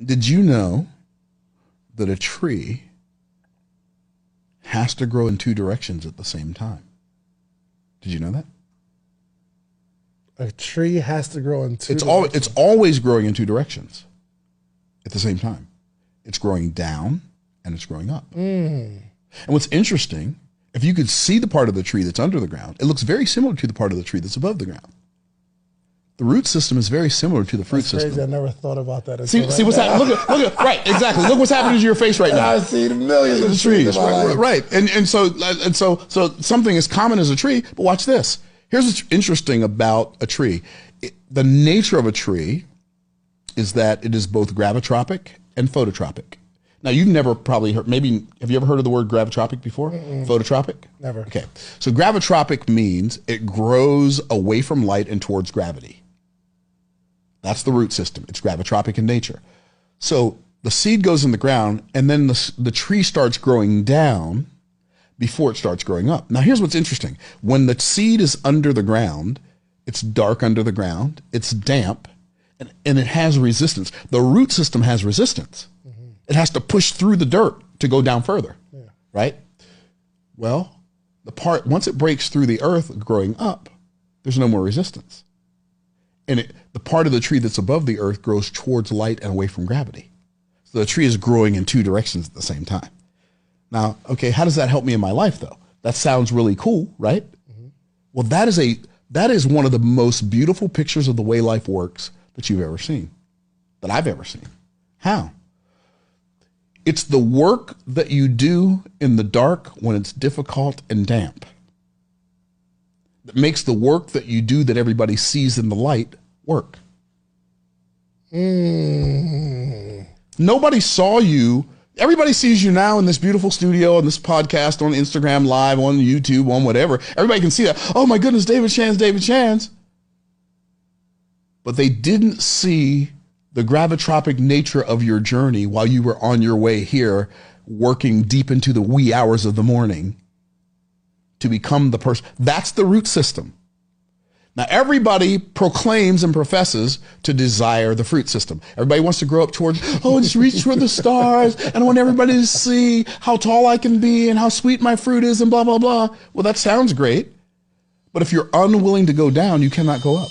Did you know that a tree has to grow in two directions at the same time? Did you know that? A tree has to grow in two It's directions. always growing in two directions at the same time. It's growing down and it's growing up. And what's interesting, if you could see the part of the tree that's under the ground, it looks very similar to the part of the tree that's above the ground. The root system is very similar to the fruit That's crazy. system. I never thought about that. See what's happening? Look at, right, exactly. Look what's happening to your face right now. I've seen millions of trees in my life. Right. And so something as common as a tree, but watch this. Here's what's interesting about a tree. The nature of a tree is that it is both gravitropic and phototropic. Now, you've never probably heard, maybe, have you ever heard of the word gravitropic before? Phototropic? Never. Okay. So gravitropic means it grows away from light and towards gravity. That's the root system. It's gravitropic in nature. So the seed goes in the ground and then the tree starts growing down before it starts growing up. Now, here's what's interesting. When the seed is under the ground, it's dark under the ground, it's damp, and it has resistance. The root system has resistance. It has to push through the dirt to go down further, right? Well, once it breaks through the earth growing up, there's no more resistance. And the part of the tree that's above the earth grows towards light and away from gravity. So the tree is growing in two directions at the same time. Now, okay, how does that help me in my life, though? That sounds really cool, right? Well, that is one of the most beautiful pictures of the way life works that you've ever seen, that I've ever seen. How? It's the work that you do in the dark when it's difficult and damp that makes the work that you do that everybody sees in the light work. Nobody saw you. Everybody sees you now in this beautiful studio, on this podcast, on Instagram Live, on YouTube, on whatever. Everybody can see that. Oh my goodness, David Shands, David Shands. But they didn't see the gravitropic nature of your journey while you were on your way here, working deep into the wee hours of the morning to become the person. That's the root system. Now, everybody proclaims and professes to desire the fruit system. Everybody wants to grow up towards, oh, just reach for the stars, and I want everybody to see how tall I can be and how sweet my fruit is and blah, blah, blah. Well, that sounds great. But if you're unwilling to go down, you cannot go up.